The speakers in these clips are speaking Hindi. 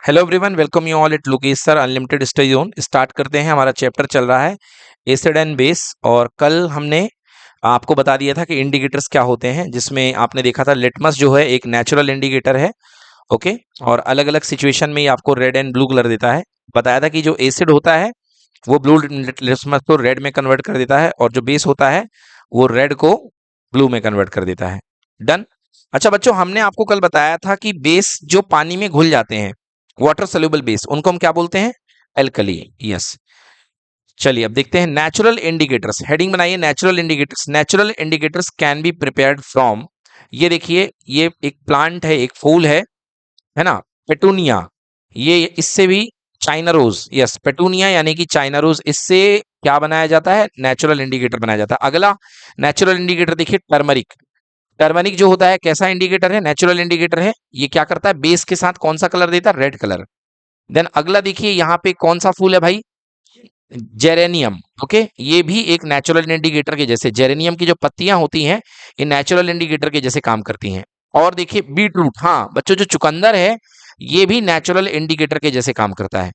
Hello everyone, welcome you all at Lokesh sir unlimited study zone. Start करते हैं। हमारा चैप्टर चल रहा है एसिड एंड बेस। और कल हमने आपको बता दिया था कि इंडिकेटर्स क्या होते हैं, जिसमें आपने देखा था लिटमस जो है एक नेचुरल इंडिकेटर है। ओके। और अलग अलग सिचुएशन में ये आपको रेड एंड ब्लू कलर देता है। बताया था कि जो एसिड होता है वो ब्लू लिटमस को रेड में कन्वर्ट कर देता है, और जो बेस होता है वो रेड को ब्लू में कन्वर्ट कर देता है। डन। अच्छा बच्चों, हमने आपको कल बताया था कि बेस जो पानी में घुल जाते हैं, वाटर सोल्यूबल बेस, उनको हम क्या बोलते हैं? एल्कली। यस। चलिए अब देखते हैं नेचुरल इंडिकेटर्स। हेडिंग बनाइए natural indicators. Natural indicators can be prepared from, ये देखिए, ये एक प्लांट है, एक फूल है ना, पेटूनिया। ये इससे भी चाइना रोज, यस, पेटूनिया यानी कि चाइना रोज, इससे क्या बनाया जाता है? नेचुरल इंडिकेटर बनाया जाता है। अगला नेचुरल इंडिकेटर देखिए, टर्मरिक। टर्मरिक जो होता है कैसा इंडिकेटर है? नेचुरल इंडिकेटर है। ये क्या करता है? बेस के साथ कौन सा कलर देता है? Red colour. देन अगला देखिए, यहाँ पे कौन सा फूल है भाई? जेरेनियम। ओके, ये भी एक नेचुरल इंडिकेटर के जैसे, जेरेनियम की जो पत्तियां होती हैं ये नेचुरल इंडिकेटर के जैसे काम करती हैं। और देखिए बीट रूट, हाँ बच्चों, जो चुकंदर है ये भी नेचुरल इंडिकेटर के जैसे काम करता है।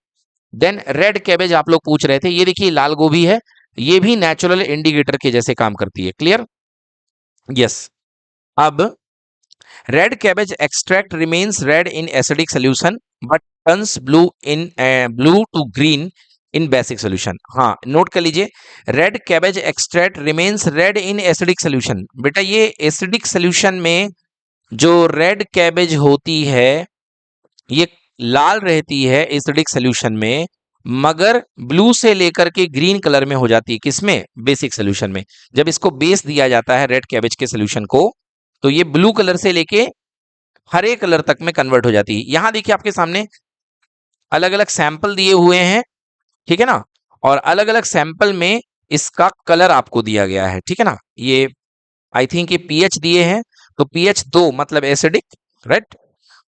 देन रेड कैबेज आप लोग पूछ रहे थे, ये देखिए लाल गोभी है, ये भी नेचुरल इंडिकेटर के जैसे काम करती है। क्लियर? यस। अब red cabbage extract remains red in acidic solution but turns blue in blue to green in basic solution. हाँ, नोट कर लीजिए, red cabbage extract remains red in acidic solution. बेटा ये एसिडिक सोल्यूशन में जो रेड कैबेज होती है ये लाल रहती है एसिडिक सोल्यूशन में, मगर ब्लू से लेकर के ग्रीन कलर में हो जाती है। किसमें? बेसिक सोल्यूशन में। जब इसको बेस दिया जाता है रेड कैबेज के सोल्यूशन को, तो ये ब्लू कलर से लेके हरे कलर तक में कन्वर्ट हो जाती है। यहां देखिए आपके सामने अलग अलग सैंपल दिए हुए हैं, ठीक है ना, और अलग अलग सैंपल में इसका कलर आपको दिया गया है, ठीक है ना। ये आई थिंक ये पीएच दिए हैं, तो पीएच 2 मतलब एसिडिक, राइट।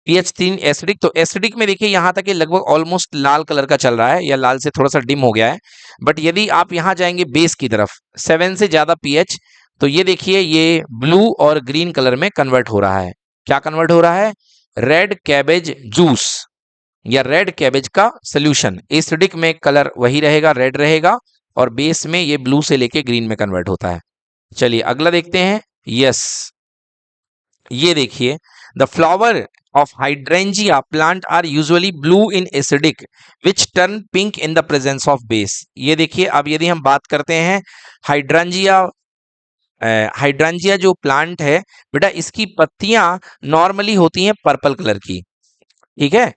PH 3 acidic. तो एसिडिक में देखिए यहां तक ये लगभग ऑलमोस्ट लाल कलर का चल रहा है, या लाल से थोड़ा सा डिम हो गया है। बट यदि आप यहां जाएंगे बेस की तरफ, 7 से ज्यादा पीएच, तो ये देखिए ये ब्लू और ग्रीन कलर में कन्वर्ट हो रहा है। क्या कन्वर्ट हो रहा है? रेड कैबेज जूस या रेड कैबेज का सोल्यूशन। एसिडिक में कलर वही रहेगा, रेड रहेगा, और बेस में ये ब्लू से लेके ग्रीन में कन्वर्ट होता है। चलिए अगला देखते हैं। यस, ये देखिए, the flower of hydrangea plant are usually blue in acidic which turn pink in the presence of base. ये देखिए, अब यदि हम बात करते हैं हाइड्रेंजिया, हाइड्रेंजिया जो प्लांट है बेटा, इसकी पत्तियां नॉर्मली होती हैं पर्पल कलर की, ठीक है।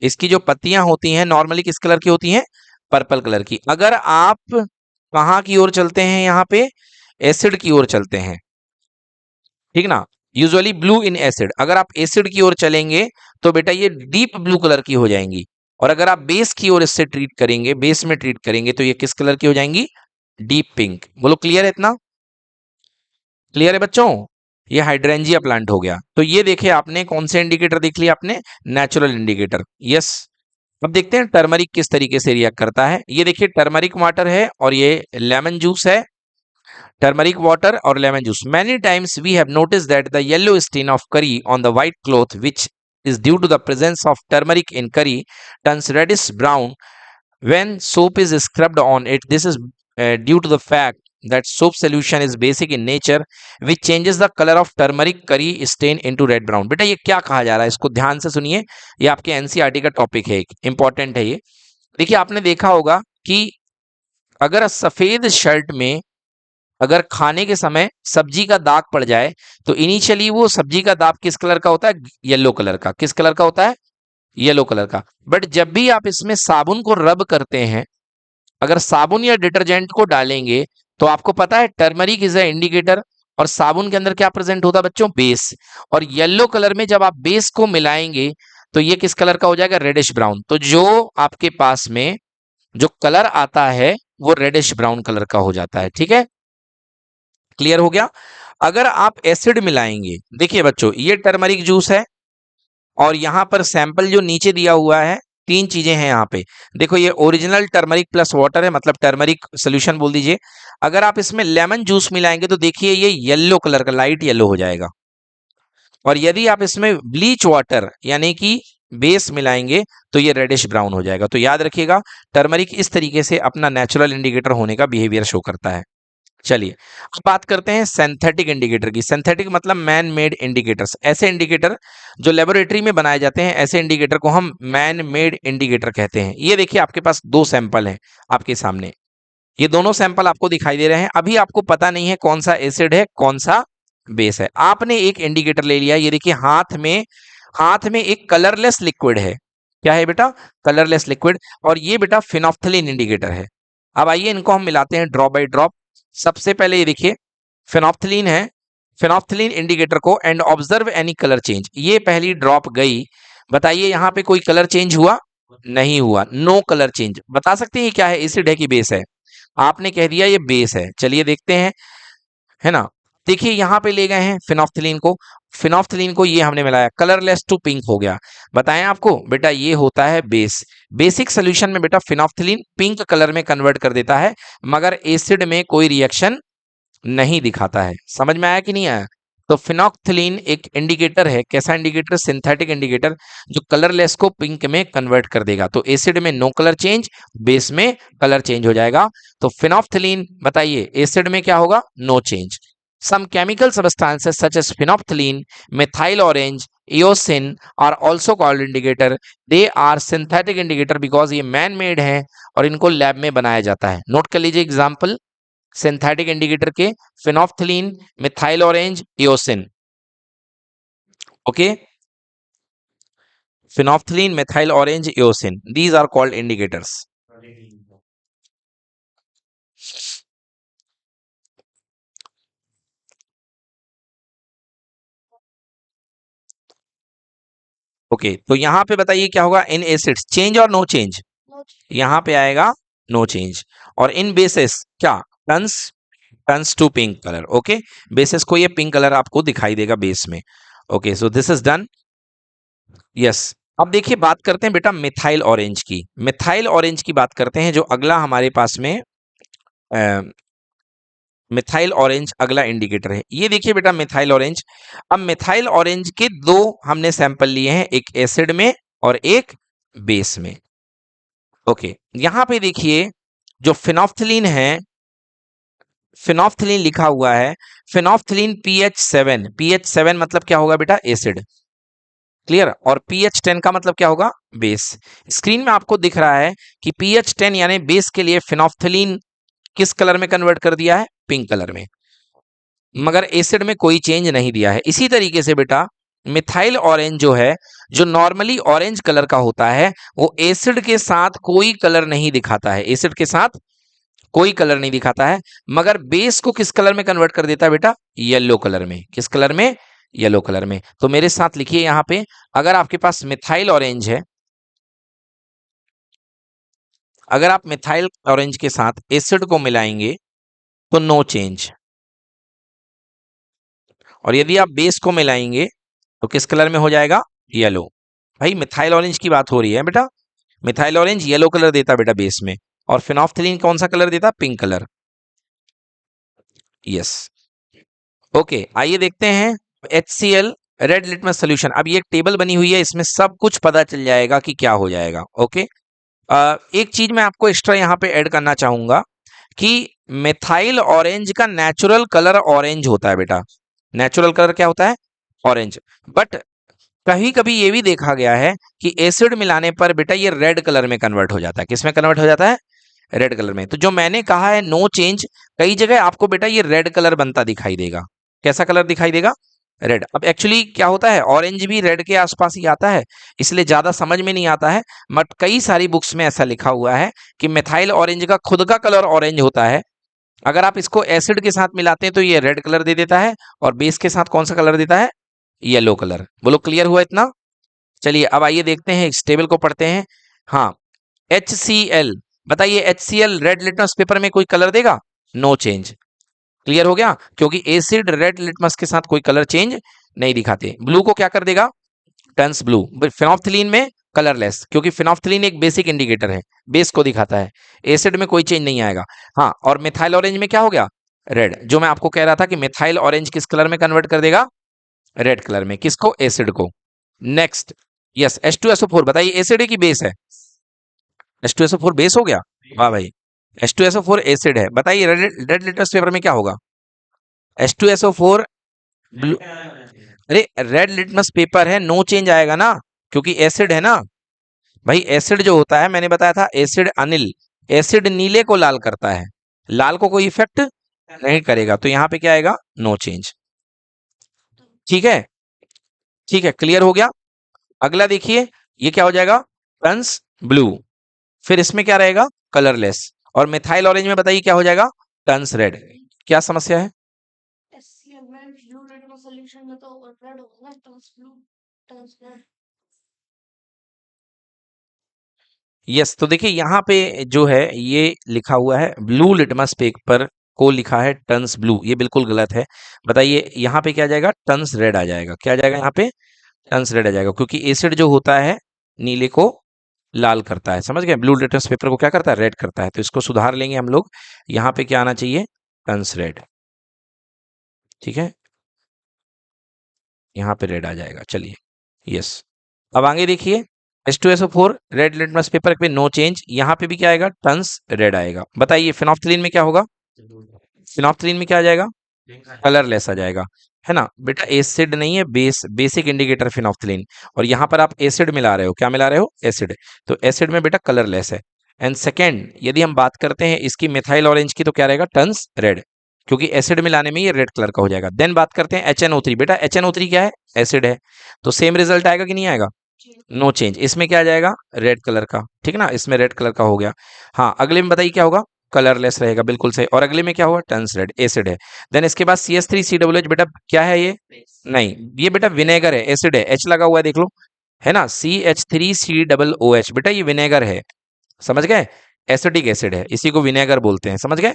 इसकी जो पत्तियां होती हैं नॉर्मली किस कलर की होती हैं? पर्पल कलर की। अगर आप कहाँ की ओर चलते हैं, यहाँ पे एसिड की ओर चलते हैं, ठीक ना, यूजुअली ब्लू इन एसिड। अगर आप एसिड की ओर चलेंगे तो बेटा ये डीप ब्लू कलर की हो जाएंगी, और अगर आप बेस की ओर इससे ट्रीट करेंगे, बेस में ट्रीट करेंगे, तो ये किस कलर की हो जाएंगी? Deep pink. बोलो क्लियर है? इतना क्लियर है बच्चों? ये हाइड्रेंजिया प्लांट हो गया। तो ये देखिए आपने कौन से इंडिकेटर देख लिया आपने? Natural indicator. यस। अब देखते हैं टर्मरिक किस तरीके से रिएक्ट करता है। ये देखिए टर्मरिक वाटर है और ये लेमन जूस है। टर्मरिक वाटर और lemon juice. Many times we have notice that the yellow stain of curry on the white cloth which is due to the presence of turmeric in curry turns reddish brown when soap is scrubbed on it. This is due to the fact that soap solution is basic in nature which changes the color of turmeric curry stain into red brown. बेटा ये क्या कहा जा रहा है, इसको ध्यान से सुनिए, ये आपके एनसीईआरटी का टॉपिक है, एक इंपॉर्टेंट है ये। देखिए आपने देखा होगा कि अगर सफेद शर्ट में अगर खाने के समय सब्जी का दाग पड़ जाए, तो इनिशियली वो सब्जी का दाग किस कलर का होता है? येलो कलर का। किस कलर का होता है? येलो कलर का। बट जब भी आप इसमें साबुन को रब करते हैं, अगर साबुन या डिटर्जेंट को डालेंगे, तो आपको पता है टर्मरिक इज अ इंडिकेटर, और साबुन के अंदर क्या प्रेजेंट होता है बच्चों? बेस। और येलो कलर में जब आप बेस को मिलाएंगे तो ये किस कलर का हो जाएगा? Reddish brown. तो जो आपके पास में जो कलर आता है वो रेडिश ब्राउन कलर का हो जाता है, ठीक है। क्लियर हो गया? अगर आप एसिड मिलाएंगे, देखिए बच्चों ये टर्मरिक जूस है, और यहां पर सैंपल जो नीचे दिया हुआ है, तीन चीजें हैं यहाँ पे। देखो ये ओरिजिनल टर्मरिक प्लस वाटर है, मतलब टर्मरिक सोल्यूशन बोल दीजिए। अगर आप इसमें लेमन जूस मिलाएंगे तो देखिए ये येलो कलर का, लाइट येलो हो जाएगा। और यदि आप इसमें ब्लीच वाटर यानी कि बेस मिलाएंगे तो ये रेडिश ब्राउन हो जाएगा। तो याद रखिएगा, टर्मरिक इस तरीके से अपना नेचुरल इंडिकेटर होने का बिहेवियर शो करता है। चलिए अब बात करते हैं सिंथेटिक इंडिकेटर की। सिंथेटिक मतलब मैन मेड इंडिकेटर्स। ऐसे इंडिकेटर जो लेबोरेटरी में बनाए जाते हैं, ऐसे इंडिकेटर को हम मैन मेड इंडिकेटर कहते हैं। ये देखिए आपके पास दो सैंपल हैं आपके सामने, ये दोनों सैंपल आपको दिखाई दे रहे हैं। अभी आपको पता नहीं है कौन सा एसिड है कौन सा बेस है। आपने एक इंडिकेटर ले लिया, ये देखिए हाथ में एक कलरलेस लिक्विड है। क्या है बेटा? Colourless liquid. और ये बेटा फिनोफ्थलीन इंडिकेटर है। अब आइए इनको हम मिलाते हैं ड्रॉप बाय ड्रॉप। सबसे पहले ये देखिए फिनोफ्थलीन है, फिनोफ्थलीन इंडिकेटर को and observe any colour change. ये पहली ड्रॉप गई, बताइए यहां पे कोई कलर चेंज हुआ? नहीं हुआ, नो कलर चेंज। बता सकते हैं ये क्या है, एसिड है कि बेस है? आपने कह दिया ये बेस है। चलिए देखते हैं, है ना। देखिए यहां पे ले गए हैं फिनोफ्थलीन को, फिनोफ्थलीन को ये हमने मिलाया, कलरलेस टू पिंक हो गया। बताएं आपको बेटा ये होता है बेस। बेसिक सोल्यूशन में बेटा फिनोफ्थलीन पिंक कलर में कन्वर्ट कर देता है, मगर एसिड में कोई रिएक्शन नहीं दिखाता है। समझ में आया कि नहीं आया? तो फिनोक्थिलीन एक इंडिकेटर है, कैसा इंडिकेटर? सिंथेटिक इंडिकेटर, जो कलरलेस को पिंक में कन्वर्ट कर देगा। तो एसिड में नो कलर चेंज, बेस में कलर चेंज हो जाएगा। तो फिनोप्थलीन बताइए एसिड में क्या होगा? No change. Some chemical substances such as phenolphthalein, methyl orange, eosin are also called indicator. They are synthetic indicator because ये मैन मेड है और इनको लैब में बनाया जाता है। नोट कर लीजिए एग्जाम्पल सिंथेटिक इंडिकेटर के, phenolphthalein, methyl orange, eosin. Okay, phenolphthalein, methyl orange, eosin, these are called indicators. Okay, तो यहां पे बताइए क्या होगा? इन एसिड्स चेंज और नो चेंज? यहां पे आएगा नो चेंज। और इन बेसिस क्या? Turns turns to pink colour. Okay, bases को ये पिंक कलर आपको दिखाई देगा बेस में। Okay, so this is done. Yes, अब देखिए बात करते हैं बेटा मिथाइल ऑरेंज की। मिथाइल ऑरेंज की बात करते हैं, जो अगला हमारे पास में मिथाइल ऑरेंज अगला इंडिकेटर है। ये देखिए बेटा मिथाइल ऑरेंज। अब मिथाइल ऑरेंज के दो हमने सैंपल लिए हैं, एक एसिड में और एक बेस में। ओके, यहां पे देखिए जो फिनोफ्थलीन है, फिनोफ्थलीन लिखा हुआ है, फिनोफ्थलीन pH 7, pH 7 मतलब क्या होगा बेटा? एसिड। क्लियर? और pH 10 का मतलब क्या होगा? बेस। स्क्रीन में आपको दिख रहा है कि pH 10 यानी बेस के लिए फिनोफ्थलीन किस कलर में कन्वर्ट कर दिया है? पिंक कलर में, मगर एसिड में कोई चेंज नहीं दिया है। इसी तरीके से बेटा मिथाइल ऑरेंज जो है, जो नॉर्मली ऑरेंज कलर का होता है, वो एसिड के साथ कोई कलर नहीं दिखाता है, एसिड के साथ कोई कलर नहीं दिखाता है, मगर बेस को किस कलर में कन्वर्ट कर देता है बेटा? येलो कलर में। किस कलर में? येलो कलर में। तो मेरे साथ लिखिए यहां पे, अगर आपके पास मिथाइल ऑरेंज है, अगर आप मिथाइल ऑरेंज के साथ एसिड को मिलाएंगे तो नो चेंज, और यदि आप बेस को मिलाएंगे तो किस कलर में हो जाएगा? येलो। भाई मिथाइल ऑरेंज की बात हो रही है बेटा, मिथाइल ऑरेंज येलो कलर देता बेटा बेस में, और फिनोफ्थलीन कौन सा कलर देता? Pink colour. यस। ओके, आइए देखते हैं HCl रेड लिटमस सोल्यूशन। अब ये एक टेबल बनी हुई है, इसमें सब कुछ पता चल जाएगा कि क्या हो जाएगा। ओके, एक चीज मैं आपको एक्स्ट्रा यहाँ पे ऐड करना चाहूंगा कि मिथाइल ऑरेंज का नेचुरल कलर ऑरेंज होता है बेटा। नेचुरल कलर क्या होता है? ऑरेंज। बट कभी कभी ये भी देखा गया है कि एसिड मिलाने पर बेटा ये रेड कलर में कन्वर्ट हो जाता है। किस में कन्वर्ट हो जाता है? रेड कलर में। तो जो मैंने कहा है नो चेंज, कई जगह आपको बेटा ये रेड कलर बनता दिखाई देगा। कैसा कलर दिखाई देगा? रेड। अब एक्चुअली क्या होता है, ऑरेंज भी रेड के आसपास ही आता है, इसलिए ज्यादा समझ में नहीं आता है। बट कई सारी बुक्स में ऐसा लिखा हुआ है कि मिथाइल ऑरेंज का खुद का कलर ऑरेंज होता है। अगर आप इसको एसिड के साथ मिलाते हैं तो ये रेड कलर दे देता है, और बेस के साथ कौन सा कलर देता है? Yellow colour. बोलो क्लियर हुआ इतना? चलिए अब आइए देखते हैं, इस टेबल को पढ़ते हैं। हाँ, HCl, बताइए HCl रेड लिटमस पेपर में कोई कलर देगा? No change. क्लियर हो गया? क्योंकि एसिड रेड लिटमस के साथ कोई कलर चेंज नहीं दिखाते। ब्लू को क्या कर देगा? Turns blue. फिनोफ्थलीन में कलरलेस, क्योंकि फिनोफ्थलीन एक बेसिक इंडिकेटर है, बेस को दिखाता है। एसिड में कोई चेंज नहीं आएगा। हाँ, और मिथाइल ऑरेंज में क्या हो गया? रेड। जो मैं आपको कह रहा था कि मिथाइल ऑरेंज किस कलर में कन्वर्ट कर देगा? रेड कलर में, किसको? एसिड को। नेक्स्ट, यस, H2SO4 बताइए एसिड है कि बेस है? H2SO4 बेस हो गया, वाह भाई। H2SO4 एसिड है, बताइए रेड रेड लिटमस पेपर में क्या होगा? H2SO4 ब्लू, अरे रेड लिटमस पेपर है, नो चेंज आएगा ना, क्योंकि एसिड है ना भाई। एसिड जो होता है, मैंने बताया था, एसिड अनिल, एसिड नीले को लाल करता है, लाल को कोई इफेक्ट नहीं करेगा, तो यहां पे क्या आएगा? No change. ठीक है, ठीक है, क्लियर हो गया। अगला देखिए, ये क्या हो जाएगा? Turns blue. फिर इसमें क्या रहेगा? कलरलेस। और मिथाइल ऑरेंज में बताइए क्या हो जाएगा? Turns red. क्या समस्या है? यस, तो देखिए यहाँ पे जो है ये लिखा हुआ है ब्लू लिटमस पेपर को लिखा है टन्स ब्लू, ये बिल्कुल गलत है। बताइए यहाँ पे क्या आ जाएगा? टन्स रेड आ जाएगा। क्या आ जाएगा यहाँ पे? टन्स रेड आ जाएगा, क्योंकि एसिड जो होता है नीले को लाल करता है, समझ गए? ब्लू लिटमस पेपर को क्या करता है? रेड करता है, तो इसको सुधार लेंगे हम लोग। यहाँ पे क्या आना चाहिए? Turns red. ठीक है, यहाँ पे रेड आ जाएगा। चलिए, यस। अब आगे देखिए, H2SO4 रेड लिटमस पेपर पे नो चेंज, यहाँ पे भी क्या आएगा? टन्स रेड आएगा। बताइए फिनोप्थलीन में क्या होगा? फिनोप्थलीन में क्या आ जाएगा? कलरलेस आ जाएगा, है ना बेटा? एसिड नहीं है, बेसिक इंडिकेटर फिनोप्थलीन। और यहाँ पर आप एसिड मिला रहे हो, क्या मिला रहे हो? एसिड। तो एसिड में बेटा कलरलेस है। एंड सेकेंड, यदि हम बात करते हैं इसकी मिथाइल ऑरेंज की, तो क्या रहेगा? टन्स रेड, क्योंकि एसिड मिलाने में ये रेड कलर का हो जाएगा। देन बात करते हैं HNO3, बेटा HNO3 क्या है? एसिड है, तो सेम रिजल्ट आएगा कि नहीं आएगा? No change. इसमें क्या आ जाएगा? रेड कलर का, ठीक है ना, इसमें रेड कलर का हो गया। हाँ, अगले में बताइए क्या होगा? कलरलेस रहेगा, बिल्कुल सही। और अगले में क्या होगा? टन्स रेड, एसिड है। देन इसके बाद CH3COOH, बेटा क्या है ये? नहीं, ये बेटा विनेगर है, एसिड है, H लगा हुआ है, देख लो, है ना? CH3COOH, बेटा ये विनेगर है, समझ गए? एसिडिक एसिड है, इसी को विनेगर बोलते हैं, समझ गए?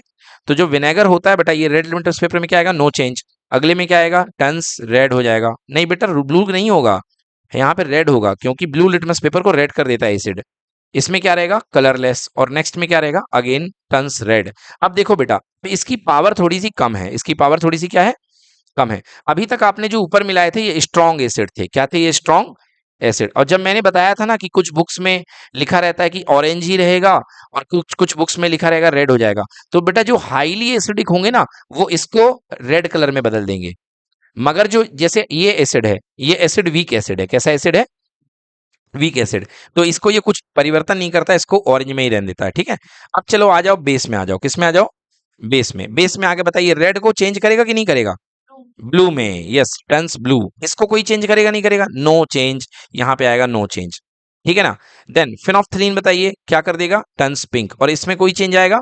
तो जो विनेगर होता है बेटा, ये रेड लिटमस पेपर में क्या आएगा? No change. अगले में क्या आएगा? टन्स रेड हो जाएगा। नहीं बेटा, ब्लू नहीं होगा, यहाँ पे रेड होगा, क्योंकि ब्लू लिटमस पेपर को रेड कर देता है एसिड। इसमें क्या रहेगा? कलरलेस। और नेक्स्ट में क्या रहेगा? Again turns red. अब देखो बेटा, इसकी पावर थोड़ी सी कम है, इसकी पावर थोड़ी सी क्या है? कम है। अभी तक आपने जो ऊपर मिलाए थे ये स्ट्रॉन्ग एसिड थे, क्या थे ये? Strong acid. और जब मैंने बताया था ना कि कुछ बुक्स में लिखा रहता है कि ऑरेंज ही रहेगा, और कुछ कुछ बुक्स में लिखा रहेगा रेड हो जाएगा, तो बेटा जो हाईली एसिडिक होंगे ना, वो इसको रेड कलर में बदल देंगे। मगर जो, जैसे ये एसिड है, ये एसिड वीक एसिड है। कैसा एसिड है? Weak acid. तो इसको ये कुछ परिवर्तन नहीं करता, इसको ऑरेंज में ही रहने देता है, ठीक है। अब चलो आ जाओ बेस में, आ जाओ, किस में आ जाओ? बेस में। बेस में आगे बताइए, रेड को चेंज करेगा कि नहीं करेगा? ब्लू में, यस, टन्स ब्लू। इसको कोई चेंज करेगा नहीं करेगा? नो चेंज, यहां पे आएगा नो चेंज, ठीक है ना। देन फिनोप्थलीन बताइए क्या कर देगा? Turns pink. और इसमें कोई चेंज आएगा?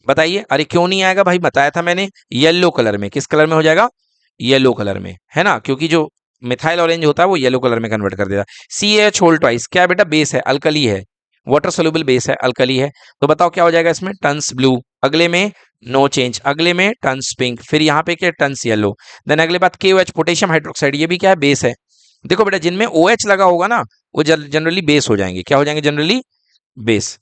बताइए। अरे क्यों नहीं आएगा भाई, बताया था मैंने, येलो कलर में। किस कलर में हो जाएगा? येलो कलर में, है ना, क्योंकि जो मिथाइल ऑरेंज होता है वो येलो कलर में कन्वर्ट कर देता है। CH ट्वाइस क्या है बेटा? बेस है, अल्कली है, वाटर सोल्यूबल बेस है, अल्कली है। तो बताओ क्या हो जाएगा इसमें? Turns blue. अगले में नो चेंज, अगले में टन्स पिंक, फिर यहाँ पे क्या? Turns yellow. देन अगले बात KOH, पोटेशियम हाइड्रोक्साइड, ये भी क्या है? बेस है। देखो बेटा, जिनमें OH लगा होगा ना, वो जनरली बेस हो जाएंगे। क्या हो जाएंगे? Generally base.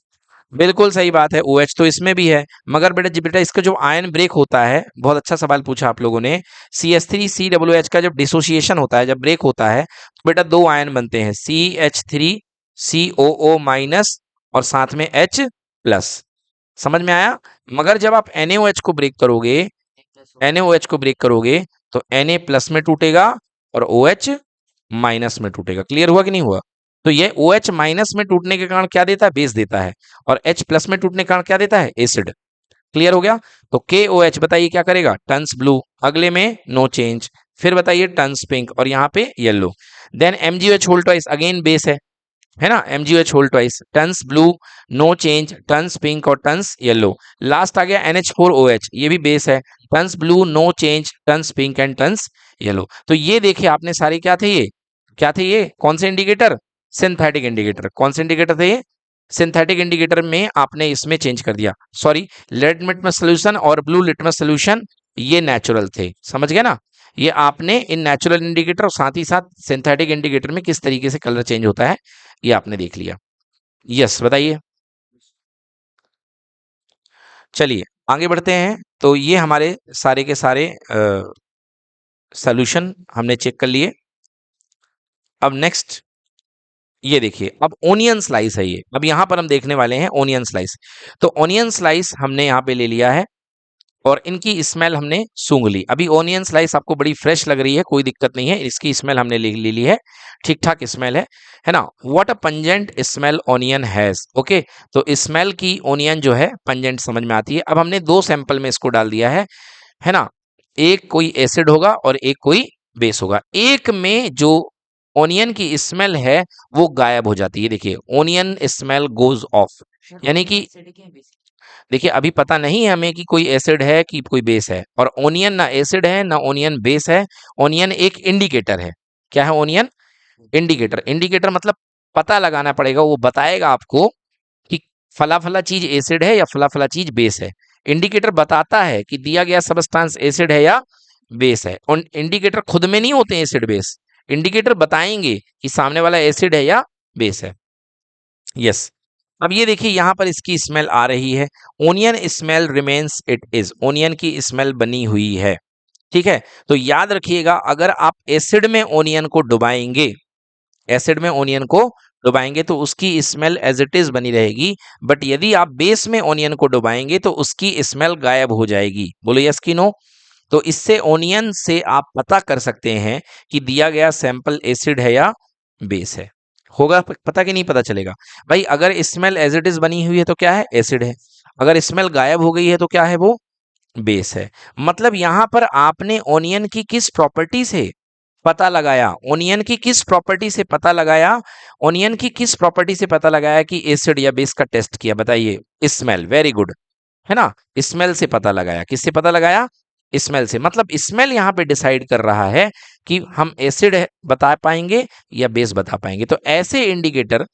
बिल्कुल सही बात है, OH तो इसमें भी है। मगर बेटा बेटा इसका जो आयन ब्रेक होता है, बहुत अच्छा सवाल पूछा आप लोगों ने। CH3COOH का जब डिसोसिएशन होता है, जब ब्रेक होता है, तो बेटा दो आयन बनते हैं, CH3COO माइनस और साथ में H प्लस। समझ में आया? मगर जब आप NaOH को ब्रेक करोगे, NaOH को ब्रेक करोगे, तो Na प्लस में टूटेगा और OH माइनस में टूटेगा। क्लियर हुआ कि नहीं हुआ? तो ये OH माइनस में टूटने के कारण क्या देता है? बेस देता है। और H प्लस में टूटने के कारण क्या देता है? एसिड। क्लियर हो गया? तो KOH बताइए क्या करेगा? Turns blue. अगले में नो चेंज। फिर बताइए टन्स पिंक, और यहाँ पे yellow. Then MgOH whole twice, again base है ना, MgOH whole twice, turns blue, no change, turns pink और टन्स येलो। लास्ट आ गया NH4OH, ये भी बेस है, turns blue, no change, turns pink and turns yellow. तो ये देखिए आपने सारे क्या थे ये? क्या थे ये? कौन से इंडिकेटर? Synthetic indicator. कौन से इंडिकेटर थे ये? सिंथेटिक इंडिकेटर में आपने इसमें चेंज कर दिया। सॉरी, रेड लिटमस सोल्यूशन और ब्लू लिटमस सोल्यूशन ये नेचुरल थे, समझ गए ना। ये आपने इन नेचुरल इंडिकेटर और साथ ही साथ सिंथेटिक इंडिकेटर में किस तरीके से कलर चेंज होता है ये आपने देख लिया। यस, बताइए। चलिए आगे बढ़ते हैं। तो ये हमारे सारे के सारे सोल्यूशन हमने चेक कर लिए। अब नेक्स्ट ये देखिए, अब ओनियन स्लाइस है ये। अब यहां पर हम देखने वाले हैं ओनियन स्लाइस। तो ओनियन स्लाइस हमने यहां पे ले लिया है और इनकी स्मेल हमने सूंघ ली। अभी ओनियन स्लाइस आपको बड़ी फ्रेश लग रही है, कोई दिक्कत नहीं है, इसकी स्मेल हमने ले ली है, ठीक ठाक स्मेल है ना। What a pungent smell onion has. Okay, तो स्मेल की ओनियन जो है पंजेंट समझ में आती है। अब हमने दो सैंपल में इसको डाल दिया है ना। एक कोई एसिड होगा और एक कोई बेस होगा। एक में जो ओनियन की स्मेल है वो गायब हो जाती है। देखिए, ओनियन स्मेल गोज ऑफ, यानी कि देखिए अभी पता नहीं है हमें कि कोई एसिड है कि कोई बेस है। और ओनियन ना एसिड है ना ओनियन बेस है, ओनियन एक इंडिकेटर है। क्या है ओनियन? इंडिकेटर। इंडिकेटर मतलब पता लगाना पड़ेगा, वो बताएगा आपको कि फला फला चीज एसिड है या फला फला चीज बेस है। इंडिकेटर बताता है कि दिया गया सबस्टांस एसिड है या बेस है। और इंडिकेटर खुद में नहीं होते एसिड बेस, इंडिकेटर बताएंगे कि सामने वाला एसिड है या बेस है। यस। अब ये देखिए यहां पर इसकी स्मेल आ रही है। Onion smell remains it is, onion की स्मेल बनी हुई है। ठीक है, तो याद रखिएगा, अगर आप एसिड में ओनियन को डुबाएंगे, एसिड में ओनियन को डुबाएंगे तो उसकी स्मेल एज इट इज बनी रहेगी। बट यदि आप बेस में ओनियन को डुबाएंगे तो उसकी स्मेल गायब हो जाएगी। बोलो यस कि नो। तो इससे ओनियन से आप पता कर सकते हैं कि दिया गया सैंपल एसिड है या बेस है। होगा पता कि नहीं पता चलेगा? भाई अगर स्मेल एज इट इज बनी हुई है तो क्या है? एसिड है। अगर स्मेल गायब हो गई है तो क्या है? वो बेस है। मतलब यहां पर आपने ओनियन की किस प्रॉपर्टी से पता लगाया, ओनियन की किस प्रॉपर्टी से पता लगाया, ओनियन की किस प्रॉपर्टी से पता लगाया कि एसिड या बेस का टेस्ट किया? बताइए। स्मेल। वेरी गुड, है ना। स्मेल से पता लगाया। किससे पता लगाया? स्मेल से। मतलब स्मेल यहां पे डिसाइड कर रहा है कि हम एसिड बता पाएंगे या बेस बता पाएंगे। तो ऐसे इंडिकेटर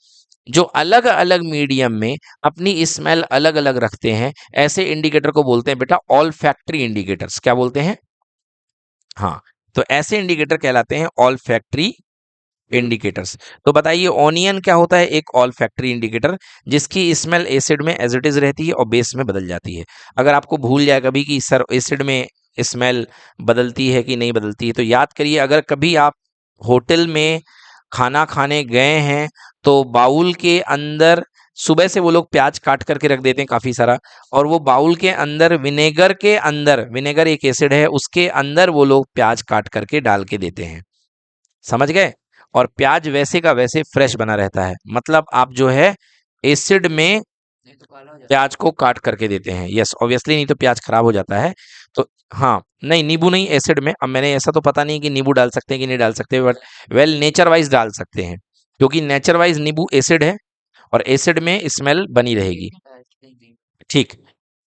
जो अलग अलग मीडियम में अपनी स्मेल अलग अलग रखते हैं, ऐसे इंडिकेटर को बोलते हैं बेटा ऑल फैक्ट्री इंडिकेटर्स। क्या बोलते हैं? हाँ, तो ऐसे इंडिकेटर कहलाते हैं ऑल फैक्ट्री इंडिकेटर्स। तो बताइए ओनियन क्या होता है? एक ऑल फैक्ट्री इंडिकेटर जिसकी स्मेल एसिड में एज इट इज रहती है और बेस में बदल जाती है। अगर आपको भूल जाए कभी कि सर एसिड में स्मेल बदलती है कि नहीं बदलती है, तो याद करिए, अगर कभी आप होटल में खाना खाने गए हैं तो बाउल के अंदर सुबह से वो लोग प्याज काट करके रख देते हैं काफी सारा, और वो बाउल के अंदर विनेगर के अंदर, विनेगर एक एसिड है, उसके अंदर वो लोग प्याज काट करके डाल के देते हैं। समझ गए? और प्याज वैसे का वैसे फ्रेश बना रहता है। मतलब आप जो है एसिड में प्याज को काट करके देते हैं। यस ऑब्वियसली, नहीं तो प्याज खराब हो जाता है। तो हाँ, नहीं नींबू नहीं, एसिड में। अब मैंने ऐसा तो पता नहीं कि नींबू डाल सकते हैं कि नहीं डाल सकते, बट वेल नेचर वाइज डाल सकते हैं, क्योंकि नेचर वाइज नींबू एसिड है और एसिड में स्मेल बनी रहेगी। ठीक।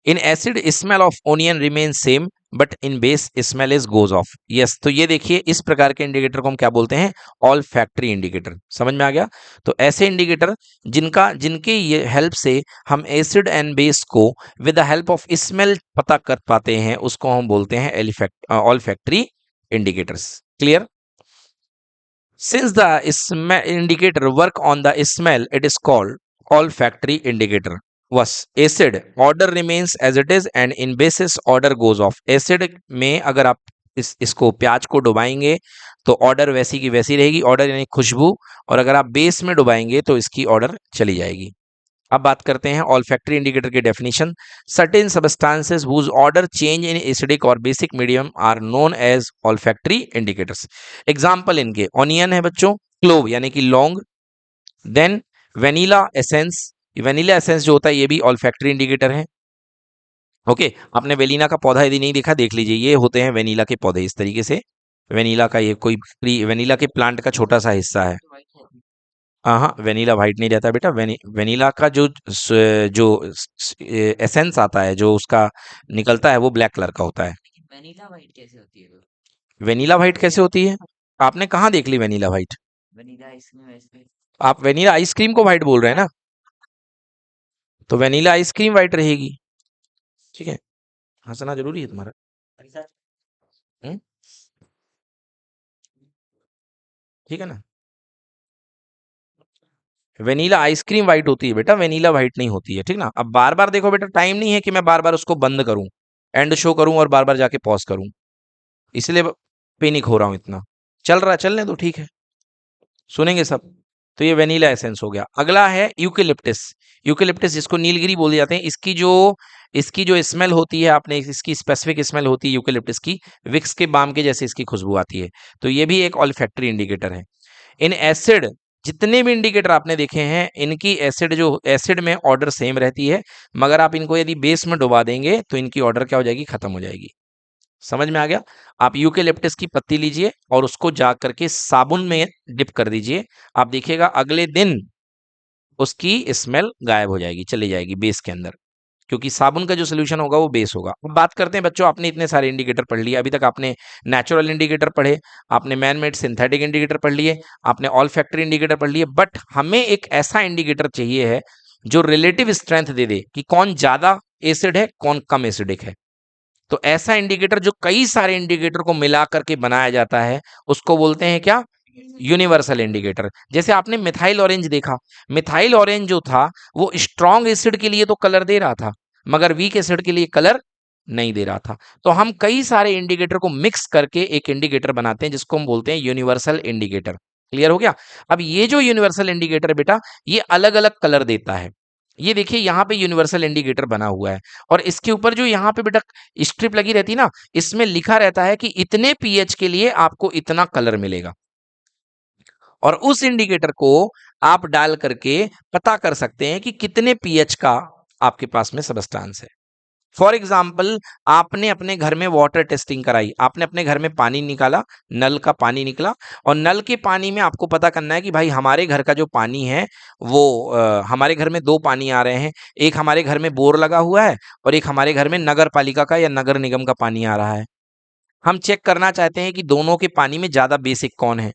In acid smell of onion remain same but in base smell is goes off. Yes, तो ये देखिए इस प्रकार के इंडिकेटर को हम क्या बोलते हैं? All factory indicator. समझ में आ गया? तो ऐसे इंडिकेटर जिनके ये हेल्प से हम एसिड एंड बेस को with the help of smell पता कर पाते हैं, उसको हम बोलते हैं all factory indicators. Clear? Since the indicator work on the smell, it is called olfactory indicator. Was acid order remains as it is and in basis order goes off. Acid में अगर आप इसको प्याज को डुबाएंगे तो ऑर्डर वैसी की वैसी रहेगी, ऑर्डर यानी खुशबू। और अगर आप बेस में डुबाएंगे तो इसकी ऑर्डर चली जाएगी। अब बात करते हैं ऑल्फैक्टरी इंडिकेटर की definition. Certain substances whose odour change in acidic और basic medium are known as olfactory indicators. Example इनके ऑनियन है बच्चों, क्लोव यानी कि लौंग, then vanilla essence. Vanilla essence जो होता है ये भी ऑल्फैक्टरी इंडिकेटर है। ओके, आपने वेनिला का पौधा यदि नहीं देखा देख लीजिए, ये होते हैं वेनिला के पौधे इस तरीके से। वेनिला का ये कोई वेनिला के प्लांट का छोटा सा हिस्सा है। हाँ हाँ, वेनिला वाइट नहीं रहता बेटा। वेनिला का जो एसेंस आता है, जो उसका निकलता है, वो ब्लैक कलर का होता है। वेनिला वाइट कैसे होती है? वेनिला वाइट कैसे होती है? आपने कहाँ देख ली वेनिला वाइट? वेनिला आइसक्रीम ऐसे। आप वेनिला आइसक्रीम को वाइट बोल रहे हैं ना, तो वेनिला आइसक्रीम वाइट रहेगी। ठीक है, हंसना जरूरी है तुम्हारा। हम्म, ठीक है ना। वेनिला आइसक्रीम वाइट होती है बेटा, वेनिला वाइट नहीं होती है। ठीक ना। अब बार बार देखो बेटा, टाइम नहीं है कि मैं बार बार उसको बंद करूं, एंड शो करूं और बार बार जाके पॉज करूं, इसलिए पैनिक हो रहा हूं इतना। चल रहा है, चलने दो, ठीक है, सुनेंगे सब। तो ये वेनिला एसेंस हो गया। अगला है यूकेलिप्टिस। यूकेलिप्टिस जिसको नीलगिरी बोले जाते हैं, इसकी जो स्मेल होती है, आपने इसकी स्पेसिफिक स्मेल होती है यूकेलिप्टिस की, विक्स के बाम के जैसे इसकी खुशबू आती है। तो ये भी एक ऑल्फैक्टरी इंडिकेटर है। इन एसिड, जितने भी इंडिकेटर आपने देखे हैं, इनकी एसिड में ऑर्डर सेम रहती है, मगर आप इनको यदि बेस में डुबा देंगे तो इनकी ऑर्डर क्या हो जाएगी, खत्म हो जाएगी। समझ में आ गया? आप यूकेलिप्टस की पत्ती लीजिए और उसको जा करके साबुन में डिप कर दीजिए, आप देखिएगा अगले दिन उसकी स्मेल गायब हो जाएगी, चली जाएगी बेस के अंदर, क्योंकि साबुन का जो सोल्यूशन होगा वो बेस होगा। अब बात करते हैं बच्चों, आपने इतने सारे इंडिकेटर पढ़ लिए, अभी तक आपने नेचुरल इंडिकेटर पढ़े, आपने मैन मेड सिंथेटिक इंडिकेटर पढ़ लिए, आपने ऑल फैक्ट्री इंडिकेटर पढ़ लिए, बट हमें एक ऐसा इंडिकेटर चाहिए है जो रिलेटिव स्ट्रेंथ दे दे कि कौन ज्यादा एसिड है, कौन कम एसिडिक है। तो ऐसा इंडिकेटर जो कई सारे इंडिकेटर को मिला करके बनाया जाता है, उसको बोलते हैं क्या, यूनिवर्सल इंडिकेटर। जैसे आपने मिथाइल ऑरेंज देखा, मिथाइल ऑरेंज जो था वो स्ट्रॉन्ग एसिड के लिए तो कलर दे रहा था, मगर वीक एसिड के लिए कलर नहीं दे रहा था। तो हम कई सारे इंडिकेटर को मिक्स करके एक इंडिकेटर बनाते हैं जिसको हम बोलते हैं यूनिवर्सल इंडिकेटर। क्लियर हो गया? अब ये जो यूनिवर्सल इंडिकेटर बेटा, ये अलग अलग कलर देता है। ये देखिए यहाँ पे यूनिवर्सल इंडिकेटर बना हुआ है, और इसके ऊपर जो यहाँ पे बेटा स्ट्रिप लगी रहती है ना, इसमें लिखा रहता है कि इतने पीएच के लिए आपको इतना कलर मिलेगा, और उस इंडिकेटर को आप डाल करके पता कर सकते हैं कि कितने पीएच का आपके पास में सबस्टांस है। फॉर एग्जाम्पल, आपने अपने घर में वाटर टेस्टिंग कराई, आपने अपने घर में पानी निकाला, नल का पानी निकला, और नल के पानी में आपको पता करना है कि भाई हमारे घर का जो पानी है वो हमारे घर में दो पानी आ रहे हैं, एक हमारे घर में बोर लगा हुआ है और एक हमारे घर में नगर पालिका का या नगर निगम का पानी आ रहा है। हम चेक करना चाहते हैं कि दोनों के पानी में ज्यादा बेसिक कौन है।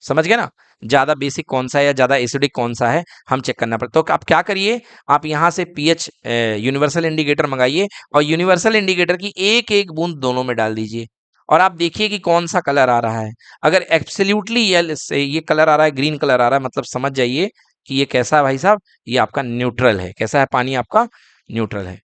समझ गए ना? ज्यादा बेसिक कौन सा है या ज्यादा एसिडिक कौन सा है, हम चेक करना पड़ता। तो आप क्या करिए, आप यहां से पीएच यूनिवर्सल इंडिकेटर मंगाइए और यूनिवर्सल इंडिकेटर की एक एक बूंद दोनों में डाल दीजिए, और आप देखिए कि कौन सा कलर आ रहा है। अगर एब्सोल्युटली ये कलर आ रहा है, ग्रीन कलर आ रहा है, मतलब समझ जाइए कि ये कैसा है भाई साहब, ये आपका न्यूट्रल है। कैसा है पानी आपका? न्यूट्रल है।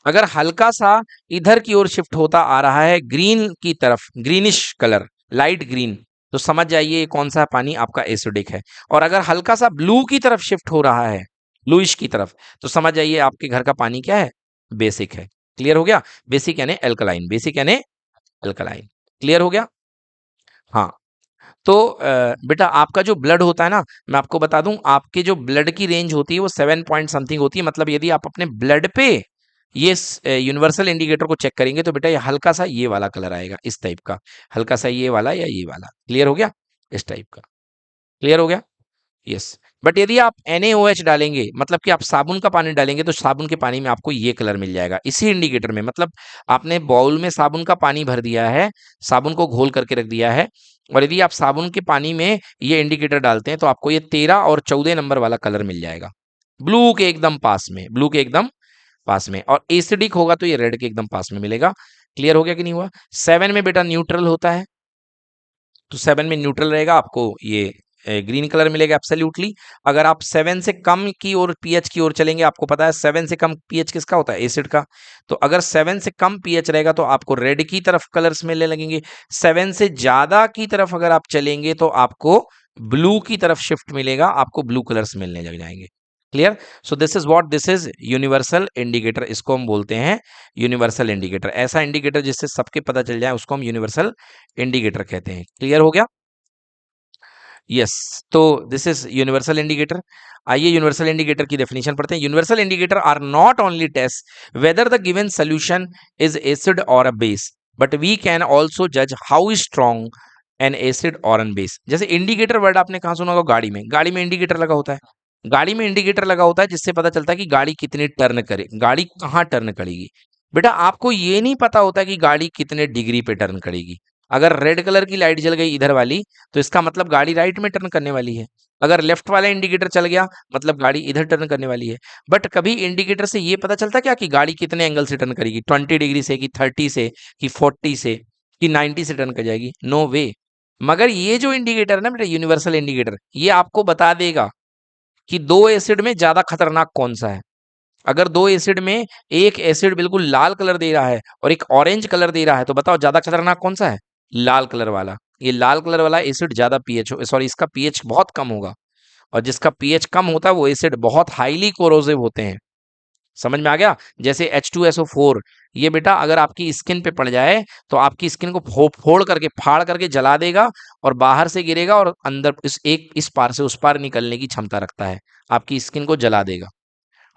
अगर हल्का सा इधर की ओर शिफ्ट होता आ रहा है ग्रीन की तरफ, ग्रीनिश कलर, लाइट ग्रीन, तो समझ जाइए ये कौन सा पानी आपका एसिडिक है। और अगर हल्का सा ब्लू की तरफ शिफ्ट हो रहा है, ब्लूइश की तरफ, तो समझ जाइए आपके घर का पानी क्या है, बेसिक है। क्लियर हो गया? बेसिक यानी एल्कलाइन, बेसिक यानी एल्कलाइन। क्लियर हो गया? हाँ। तो बेटा आपका जो ब्लड होता है ना, मैं आपको बता दूं, आपके जो ब्लड की रेंज होती है वो 7 पॉइंट समथिंग होती है। मतलब यदि आप अपने ब्लड पे ये यूनिवर्सल इंडिकेटर को चेक करेंगे तो बेटा ये हल्का सा ये वाला कलर आएगा, इस टाइप का, हल्का सा ये वाला या ये वाला। क्लियर हो गया? इस टाइप का। क्लियर हो गया? यस। बट यदि आप NaOH डालेंगे, मतलब कि आप साबुन का पानी डालेंगे, तो साबुन के पानी में आपको ये कलर मिल जाएगा इसी इंडिकेटर में। मतलब आपने बाउल में साबुन का पानी भर दिया है, साबुन को घोल करके रख दिया है, और यदि आप साबुन के पानी में ये इंडिकेटर डालते हैं तो आपको ये 13 और 14 नंबर वाला कलर मिल जाएगा, ब्लू के एकदम पास में, ब्लू के एकदम पास में। और एसिडिक होगा तो ये रेड के एकदम पास में मिलेगा। क्लियर हो गया कि नहीं हुआ? 7 में बेटा न्यूट्रल होता है, तो 7 में न्यूट्रल रहेगा, आपको ये ग्रीन कलर मिलेगा एब्सोल्युटली। अगर आप 7 से कम की ओर पीएच की ओर चलेंगे, आपको पता है 7 से कम पीएच किसका होता है, एसिड का। तो अगर 7 से कम पीएच रहेगा तो आपको रेड की तरफ कलर्स मिलने लगेंगे। 7 से ज्यादा की तरफ अगर आप चलेंगे तो आपको ब्लू की तरफ शिफ्ट मिलेगा, आपको ब्लू कलर्स मिलने लग जाएंगे। Clear? So this is what, this is universal indicator, इसको हम बोलते हैं यूनिवर्सल इंडिकेटर। ऐसा इंडिकेटर जिससे सबके पता चल जाए उसको हम यूनिवर्सल इंडिकेटर कहते हैं। क्लियर हो गया? यस। तो दिस इज यूनिवर्सल इंडिकेटर। आइए यूनिवर्सल इंडिकेटर की डेफिनेशन पढ़ते हैं। Universal indicator are not only test whether the given solution is acid और a base, but we can also जज हाउ स्ट्रॉन्ग एन एसिड और एन बेस। जैसे इंडिकेटर वर्ड आपने कहाँ सुना होगा? गाड़ी में, गाड़ी में इंडिकेटर लगा होता है, गाड़ी में इंडिकेटर लगा होता है जिससे पता चलता है कि गाड़ी कितनी टर्न करे, गाड़ी कहाँ टर्न करेगी। बेटा आपको ये नहीं पता होता कि गाड़ी कितने डिग्री पे टर्न करेगी। अगर रेड कलर की लाइट जल गई इधर वाली, तो इसका मतलब गाड़ी राइट में टर्न करने वाली है। अगर लेफ्ट वाला इंडिकेटर चल गया, मतलब गाड़ी इधर टर्न करने वाली है। बट कभी इंडिकेटर से ये पता चलता क्या कि गाड़ी कितने एंगल से टर्न करेगी, 20 डिग्री से, कि 30 से, कि 40 से, कि 90 से टर्न कर जाएगी? नो वे। मगर ये जो इंडिकेटर है ना बेटा, यूनिवर्सल इंडिकेटर, ये आपको बता देगा कि दो एसिड में ज्यादा खतरनाक कौन सा है। अगर दो एसिड में एक एसिड बिल्कुल लाल कलर दे रहा है और एक ऑरेंज कलर दे रहा है, तो बताओ ज्यादा खतरनाक कौन सा है? लाल कलर वाला, ये लाल कलर वाला एसिड ज्यादा पीएच सॉरी इसका पीएच बहुत कम होगा, और जिसका पीएच कम होता है वो एसिड बहुत हाईली कोरोसिव होते हैं। समझ में आ गया? जैसे H2SO4, ये बेटा अगर आपकी स्किन पे पड़ जाए तो आपकी स्किन को फोड़ करके फाड़ करके जला देगा, और बाहर से गिरेगा और अंदर इस पार से उस पार निकलने की क्षमता रखता है, आपकी स्किन को जला देगा,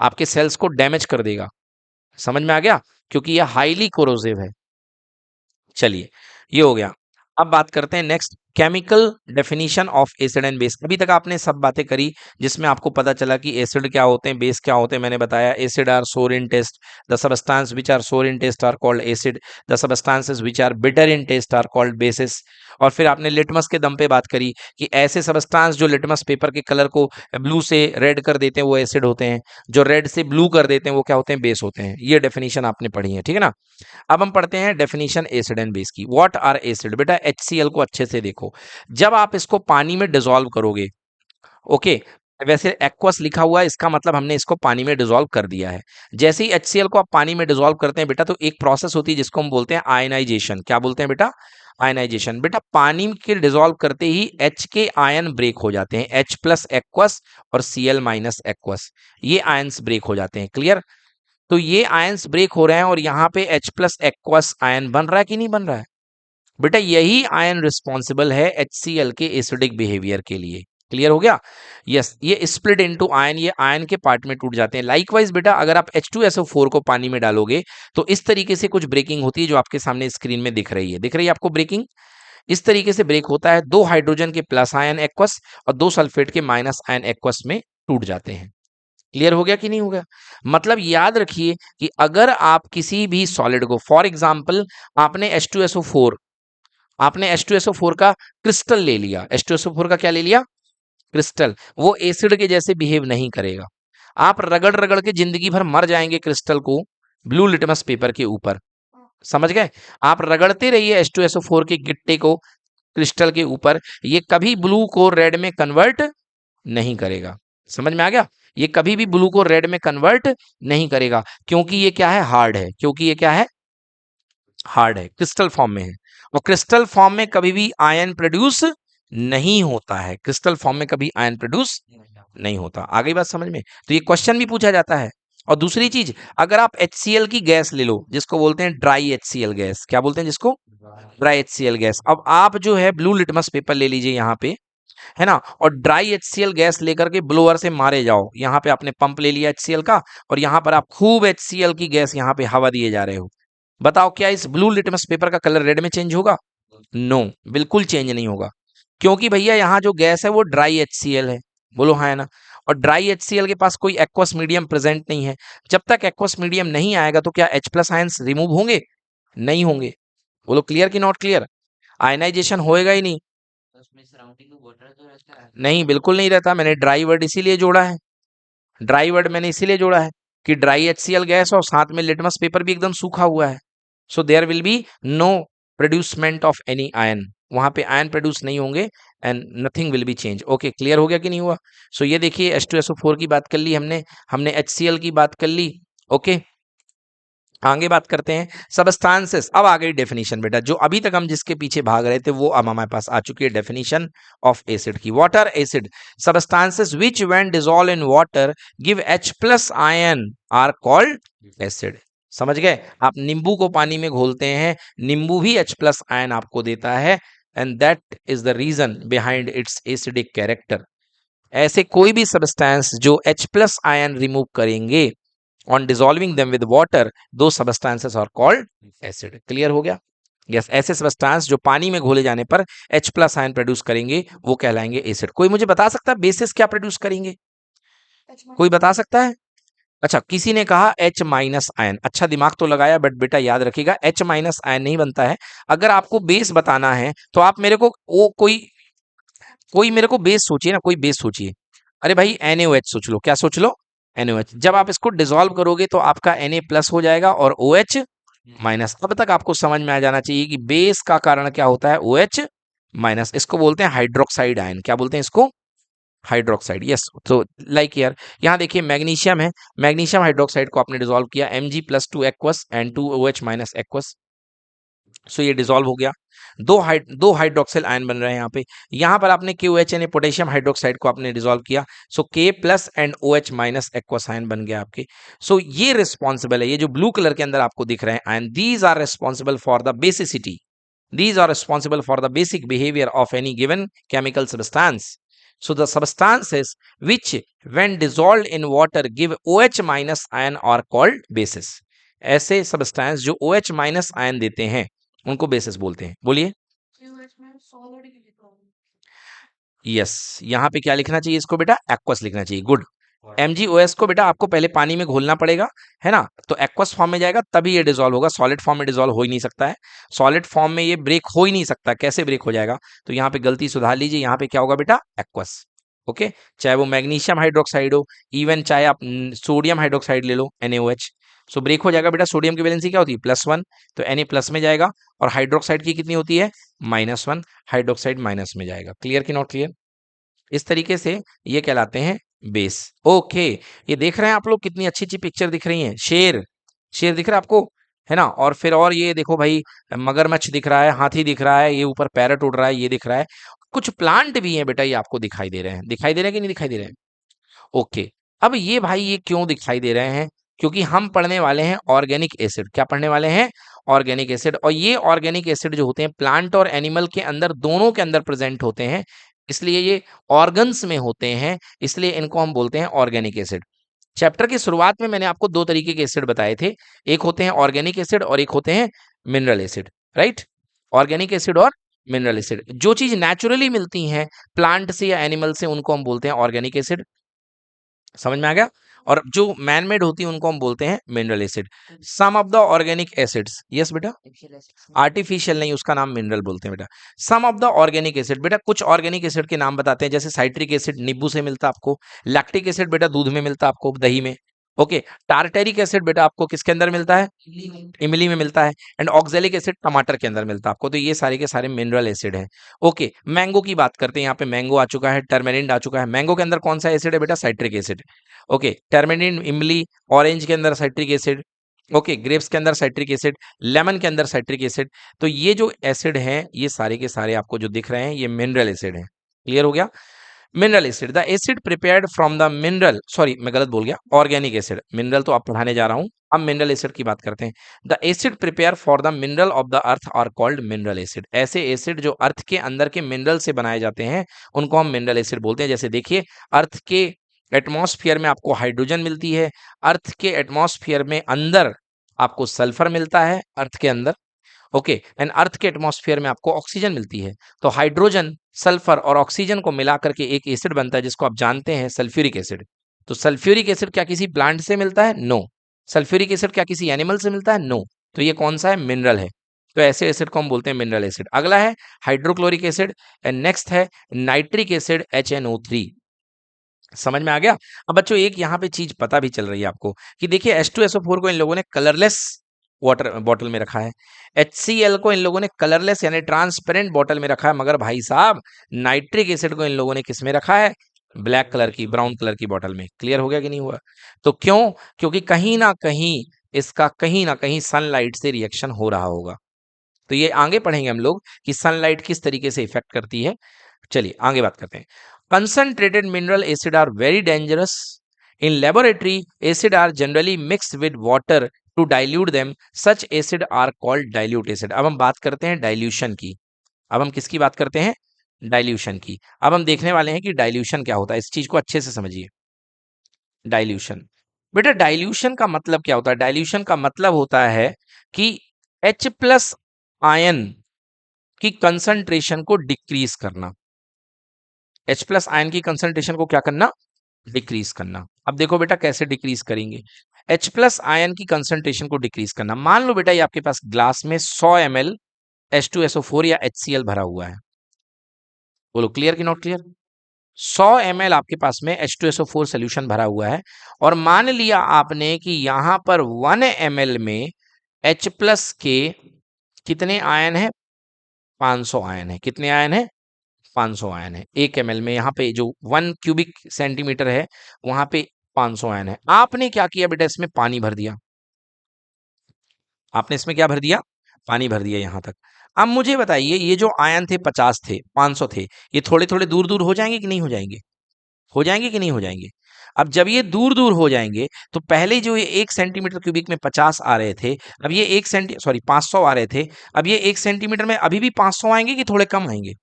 आपके सेल्स को डैमेज कर देगा। समझ में आ गया? क्योंकि यह हाईली कोरोसिव है। चलिए, ये हो गया। अब बात करते हैं next, chemical definition of acid and base. अभी तक आपने सब बातें करी जिसमें आपको पता चला कि एसिड क्या होते हैं, बेस क्या होते हैं। मैंने बताया acid are sour in taste, the substance which are sour in taste are called acid, the substances which are bitter in taste are called bases. और फिर आपने लिटमस के दम पे बात करी कि ऐसे सबस्टांस जो लिटमस पेपर के कलर को ब्लू से रेड कर देते हैं वो एसिड होते हैं, जो रेड से ब्लू कर देते हैं वो क्या होते हैं, बेस होते हैं। ये डेफिनेशन आपने पढ़ी है, ठीक है ना। अब हम पढ़ते हैं डेफिनेशन एसिड एंड बेस की। What are acid? बेटा HCl को अच्छे से देखो, जब आप इसको पानी में डिसॉल्व करोगे, ओके, वैसे एक्वस लिखा हुआ है, इसका मतलब हमने इसको पानी में डिसॉल्व कर दिया है। जैसे ही HCl को आप पानी में डिसॉल्व करते हैं बेटा, तो एक प्रोसेस होती है जिसको हम बोलते हैं आयनाइजेशन। क्या बोलते हैं बेटा? आयनाइजेशन। बेटा पानी के डिसॉल्व करते ही H के आयन ब्रेक हो जाते हैं, H प्लस एक्वस और Cl माइनस एक्वस, ये आयंस ब्रेक हो जाते हैं। क्लियर? तो ये आयंस ब्रेक हो रहे हैं और यहाँ पे H प्लस एक्वस आयन बन रहा है कि नहीं बन रहा है? बेटा यही आयन रिस्पॉन्सिबल है HCl के एसिडिक बिहेवियर के लिए। क्लियर हो गया? यस, ये स्प्लिट इनटू आयन, ये आयन के पार्ट में टूट जाते हैं। लाइकवाइज बेटा अगर आप H2SO4 को पानी में डालोगे तो इस तरीके से कुछ ब्रेकिंग होती है जो आपके सामने स्क्रीन में दिख रही है। दिख रही है आपको ब्रेकिंग? इस तरीके से ब्रेक होता है, 2 हाइड्रोजन के प्लस आयन एक्वस और 2 सल्फेट के माइनस आयन एक्वस में टूट जाते हैं। क्लियर हो गया कि नहीं हो गया? मतलब याद रखिए कि अगर आप किसी भी सॉलिड को, फॉर एग्जांपल आपने H2SO4 का क्रिस्टल ले लिया, H2SO4 का क्या ले लिया? क्रिस्टल। वो एसिड के जैसे बिहेव नहीं करेगा, आप रगड़ रगड़ के जिंदगी भर मर जाएंगे क्रिस्टल को ब्लू लिटमस पेपर के ऊपर। समझ गए? आप रगड़ते रहिए H2SO4 के गिट्टे को क्रिस्टल के ऊपर, ये कभी ब्लू को रेड में कन्वर्ट नहीं करेगा। समझ में आ गया? ये कभी भी ब्लू को रेड में कन्वर्ट नहीं करेगा, क्योंकि ये क्या है? हार्ड है। क्योंकि ये क्या है? हार्ड है, क्रिस्टल फॉर्म में है, और क्रिस्टल फॉर्म में कभी भी आयन प्रोड्यूस नहीं होता है। क्रिस्टल फॉर्म में कभी आयन प्रोड्यूस नहीं होता। आ गई बात समझ में? तो ये क्वेश्चन भी पूछा जाता है। और दूसरी चीज, अगर आप HCl की गैस ले लो, जिसको बोलते हैं ड्राई HCl गैस, क्या बोलते हैं जिसको? Dry HCl gas. अब आप जो है ब्लू लिटमस पेपर ले लीजिए यहाँ पे, है ना, और ड्राई HCl गैस लेकर के ब्लोअर से मारे जाओ। यहाँ पे आपने पंप ले लिया HCl का, और यहाँ पर आप खूब HCl की गैस यहाँ पे हवा दिए जा रहे हो। बताओ क्या इस ब्लू लिटमस पेपर का कलर रेड में चेंज होगा? नो, बिल्कुल चेंज नहीं होगा, क्योंकि भैया यहाँ जो गैस है वो ड्राई HCl है। बोलो हाँ है ना? और ड्राई HCl के पास कोई एक्वस मीडियम प्रेजेंट नहीं है। जब तक एक्वस मीडियम नहीं आएगा तो क्या H प्लस आयंस रिमूव होंगे? नहीं होंगे। बोलो क्लियर कि नॉट क्लियर? आयनाइजेशन होएगा ही नहीं। तो उसमें सराउंडिंग में वाटर तो रहता है। नहीं, बिल्कुल नहीं रहता। मैंने ड्राई वर्ड इसीलिए जोड़ा है, ड्राई वर्ड मैंने इसीलिए जोड़ा है कि ड्राई HCl गैस और साथ में लिटमस पेपर भी एकदम सूखा हुआ है। So there will be no producement of any ion, वहां पे आयन प्रोड्यूस नहीं होंगे, and nothing will be change. Okay, clear हो गया कि नहीं हुआ? सो ये देखिए H2SO4 की बात कर ली हमने, हमने HCl की बात कर ली। ओके, आगे बात करते हैं सबस्टांसेस। अब आ गई डेफिनेशन बेटा, जो अभी तक हम जिसके पीछे भाग रहे थे वो अब हमारे पास आ चुकी है डेफिनेशन ऑफ एसिड की। What are acid? Substances which when dissolve in water give H plus ion are called acid. समझ गए? आप नींबू को पानी में घोलते हैं, नींबू भी H प्लस आयन आपको देता है, and that is the reason behind its acidic character. ऐसे कोई भी सबस्टेंस जो H प्लस आयन रिमूव करेंगे on dissolving them with water, those substances are called acid। Clear हो गया? यस, ऐसे सबस्टांस जो पानी में घोले जाने पर H प्लस आयन प्रोड्यूस करेंगे वो कहलाएंगे एसिड। कोई मुझे बता सकता है बेसिस क्या प्रोड्यूस करेंगे? कोई बता सकता है? अच्छा, किसी ने कहा H माइनस आयन। अच्छा दिमाग तो लगाया, बट बेटा याद रखिएगा H माइनस आयन नहीं बनता है। अगर आपको बेस बताना है तो आप मेरे को वो कोई कोई मेरे को बेस सोचिए ना, कोई बेस सोचिए। अरे भाई NaOH सोच लो। क्या सोच लो? NaOH। जब आप इसको डिसॉल्व करोगे तो आपका Na प्लस हो जाएगा और OH माइनस। अब तक आपको समझ में आ जाना चाहिए कि बेस का कारण क्या होता है? OH minus. इसको बोलते हैं हाइड्रोक्साइड आयन। क्या बोलते हैं इसको? हाइड्रोक्साइड। यस, तो लाइक यार यहाँ देखिए मैग्नीशियम है, मैग्नीशियम हाइड्रोक्साइड को आपने डिसॉल्व किया, Mg plus 2 aqueous and 2 OH minus aqueous. So ये डिसॉल्व हो गया। दो हाइड्रोक्सिल आयन बन रहे हैं यहाँ पर आपने KOH यानी पोटेशियम हाइड्रोक्साइड को आपने डिसॉल्व किया, सो K plus and OH minus aqueous ion बन गया आपके। सो ये रिस्पॉन्सिबल है, ये जो ब्लू कलर के अंदर आपको दिख रहे हैं ion, these are responsible for the basicity, these are responsible for the basic behavior of any given chemical substance. So the substances which when dissolved in water give OH minus ion are called bases. ऐसे substance जो OH minus ion देते हैं उनको bases बोलते हैं। बोलिए। यस, यहाँ पे क्या लिखना चाहिए इसको बेटा, एक्वस लिखना चाहिए। गुड। MgOS को बेटा आपको पहले पानी में घोलना पड़ेगा, है ना, तो एक्वस फॉर्म में जाएगा तभी ये डिसॉल्व होगा, सॉलिड फॉर्म में डिसॉल्व हो ही नहीं सकता है, सॉलिड फॉर्म में ये ब्रेक हो ही नहीं सकता, कैसे ब्रेक हो जाएगा, तो यहाँ पे गलती सुधार लीजिए, यहाँ पे क्या होगा बेटा, एक्वस। ओके, चाहे वो मैग्नीशियम हाइड्रोक्साइड हो, इवन चाहे आप सोडियम हाइड्रोक्साइड ले लो NaOH, सो ब्रेक हो जाएगा बेटा। सोडियम की वैलेंसी क्या होती है, +1, तो Na प्लस में जाएगा, और हाइड्रोक्साइड की कितनी होती है, -1, हाइड्रोक्साइड माइनस में जाएगा। क्लियर कि नॉट क्लियर? इस तरीके से ये कहलाते हैं बेस। ओके, ये देख रहे हैं आप लोग कितनी अच्छी अच्छी पिक्चर दिख रही हैं, शेर, शेर दिख रहा है आपको, है ना, और फिर और ये देखो भाई, मगरमच्छ दिख रहा है, हाथी दिख रहा है, ये ऊपर पैरट उड़ रहा है, ये दिख रहा है, कुछ प्लांट भी हैं बेटा, ये आपको दिखाई दे रहे हैं, दिखाई दे रहे हैं कि नहीं दिखाई दे रहे हैं? ओके, अब ये भाई ये क्यों दिखाई दे रहे हैं, क्योंकि हम पढ़ने वाले हैं ऑर्गेनिक एसिड। क्या पढ़ने वाले हैं, ऑर्गेनिक एसिड, और ये ऑर्गेनिक एसिड जो होते हैं प्लांट और एनिमल के अंदर, दोनों के अंदर प्रेजेंट होते हैं, इसलिए ये ऑर्गन्स में होते हैं, इसलिए इनको हम बोलते हैं ऑर्गेनिक एसिड। चैप्टर की शुरुआत में मैंने आपको दो तरीके के एसिड बताए थे, एक होते हैं ऑर्गेनिक एसिड और एक होते हैं mineral acid, right, organic acid और मिनरल एसिड। जो चीज नेचुरली मिलती हैं प्लांट से या एनिमल से उनको हम बोलते हैं ऑर्गेनिक एसिड, समझ में आ गया, और जो मैन मेड होती है उनको हम बोलते हैं mineral acid. Some of the organic acids, yes बेटा, आर्टिफिशियल नहीं, उसका नाम मिनरल बोलते हैं बेटा। Some of the organic acid, बेटा कुछ ऑर्गेनिक एसिड के नाम बताते हैं, जैसे साइट्रिक एसिड नींबू से मिलता है आपको, लैक्टिक एसिड बेटा दूध में मिलता है आपको, दही में, ओके, टार्टेरिक एसिड बेटा आपको किसके अंदर मिलता है, इमली में मिलता है, एंड ऑक्जेलिक एसिड टमाटर के अंदर मिलता है आपको, तो ये सारे के सारे मिनरल एसिड है। ओके, मैंगो की बात करते हैं, यहाँ पे मैंगो आ चुका है, टर्मेरिंड आ चुका है, मैंगो के अंदर कौन सा एसिड है बेटा, साइट्रिक एसिड, ओके, टर्मेरिंड, इमली, ऑरेंज के अंदर साइट्रिक एसिड, ओके, ग्रेप्स के अंदर साइट्रिक एसिड, लेमन के अंदर साइट्रिक एसिड, तो ये जो एसिड हैं ये सारे के सारे आपको जो दिख रहे हैं ये मिनरल एसिड हैं। क्लियर हो गया, mineral acid, the acid prepared from the mineral, sorry मैं गलत बोल गया, ऑर्गेनिक एसिड, मिनरल तो आप पढ़ाने जा रहा हूं, अब मिनरल एसिड की बात करते हैं। The acid prepare for the mineral of the earth are called mineral acid, ऐसे एसिड जो अर्थ के अंदर के मिनरल से बनाए जाते हैं उनको हम मिनरल एसिड बोलते हैं। जैसे देखिए, अर्थ के एटमॉस्फेयर में आपको हाइड्रोजन मिलती है, अर्थ के एटमॉस्फेयर में अंदर आपको सल्फर मिलता है अर्थ के अंदर, ओके, एंड अर्थ के एटमॉस्फेयर में आपको ऑक्सीजन मिलती है, तो हाइड्रोजन, सल्फर और ऑक्सीजन को मिला करके एक एसिड बनता है जिसको आप जानते हैं सल्फ्यूरिक एसिड। तो सल्फ्यूरिक एसिड क्या किसी प्लांट से मिलता है, नो। सल्फ्यूरिक एसिड क्या किसी एनिमल से मिलता है, नो। तो ये कौन सा है, मिनरल है, तो ऐसे एसिड को हम बोलते हैं मिनरल एसिड। अगला है हाइड्रोक्लोरिक एसिड, एंड नेक्स्ट है नाइट्रिक एसिड HNO3। समझ में आ गया। अब बच्चों एक यहाँ पे चीज पता भी चल रही है आपको कि देखिए H2SO4 को इन लोगों ने कलरलेस वाटर बॉटल में रखा है, HCl को इन लोगों ने कलरलेस यानी ट्रांसपेरेंट बॉटल में रखा है, मगर भाई साहब नाइट्रिक एसिड को इन लोगों ने किस में रखा है, ब्लैक कलर की, ब्राउन कलर की बॉटल में। क्लियर हो गया कि नहीं हुआ? तो क्यों, क्योंकि कहीं ना कहीं इसका कहीं ना कहीं सनलाइट से रिएक्शन हो रहा होगा। तो ये आगे पढ़ेंगे हम लोग कि सनलाइट किस तरीके से इफेक्ट करती है। चलिए आगे बात करते हैं। Concentrated mineral acid are very dangerous in laboratory, acid are generally mixed with water to dilute them, such acid are called dilute acid. अब हम बात करते हैं डाइल्यूशन की, अब हम किसकी बात करते हैं, डाइल्यूशन की। अब हम देखने वाले हैं कि डाइल्यूशन क्या होता है, इस चीज को अच्छे से समझिए। डाइल्यूशन, बेटा डाइल्यूशन का मतलब क्या होता है, डाइल्यूशन का मतलब होता है कि H+ आयन की कंसंट्रेशन को डिक्रीज करना, H+ आयन की कंसंट्रेशन को क्या करना, डिक्रीज करना। अब देखो बेटा कैसे डिक्रीज करेंगे, H+ आयन की कंसंट्रेशन को डिक्रीज करना। मान लो बेटा ये आपके पास ग्लास में 100 ml H2SO4 या HCl भरा हुआ है, बोलो क्लियर कि नॉट क्लियर? 100 ml आपके पास में H2SO4 सोल्यूशन भरा हुआ है, और मान लिया आपने कि यहां पर 1 ml में H+ के कितने आयन है, 500 आयन है। कितने आयन है, 500 आयन है। 1 ml में यहाँ पे जो 1 क्यूबिक सेंटीमीटर है वहां पे 500 आयन है। आपने क्या किया बेटा, इसमें पानी भर दिया, आपने इसमें क्या भर दिया, पानी भर दिया यहां तक। अब मुझे बताइए, ये जो आयन थे 50 थे, 500 थे, ये थोड़े थोड़े दूर दूर हो जाएंगे कि नहीं हो जाएंगे? हो जाएंगे कि नहीं हो जाएंगे? अब जब ये दूर दूर हो जाएंगे तो पहले जो ये 1 सेंटीमीटर क्यूबिक में 50 आ रहे थे, अब ये 500 आ रहे थे, अब ये 1 सेंटीमीटर में अभी भी 500 आएंगे कि थोड़े कम आएंगे?